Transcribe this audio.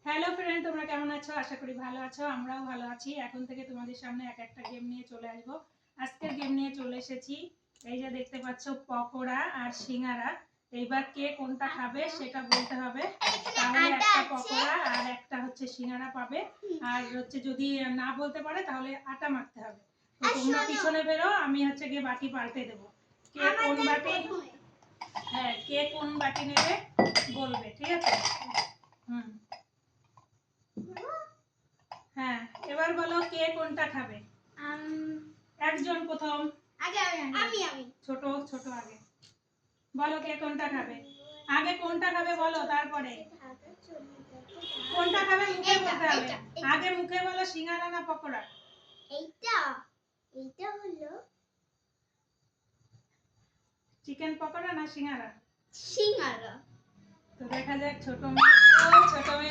Hello friend, তোমরা কেমন আছো? আশা করি ভালো আছো। আমরাও ভালো আছি। এখন থেকে তোমাদের সামনে এক একটা গেম নিয়ে চলে আসবো। আজকের গেম নিয়ে চলে এসেছি। এই যে দেখতে পাচ্ছ, পকোড়া আর সিঙ্গারা। এইবার কে কোনটা খাবে সেটা বলতে হবে। তাহলে একটা পকোড়া আর একটা হচ্ছে সিঙ্গারা পাবে। আর হচ্ছে যদি না বলতে পারে তাহলে আটা মাখতে হবে। তো তোমরা পিছনে বেরো, আমি হচ্ছে গিয়ে বাটি পাল্টে দেবো। কে কোন বাটি, হ্যাঁ কে কোন বাটি নেবে বলবে, ঠিক আছে? হ্যাঁ, এবার বলো কে কোনটা খাবে। একজন প্রথম। আমি ছোট ছোট আগে বলো কে কোনটা খাবে। আগে কোনটা খাবে বলো, তারপরে কোনটা খাবে মুখে বলতে হবে। আগে মুখে বলো সিঙ্গারা না পকোড়া। এইটা এইটা হলো চিকেন পকোড়া না সিঙ্গারা। সিঙ্গারা। তো দেখা যাক ছোট মেয়ে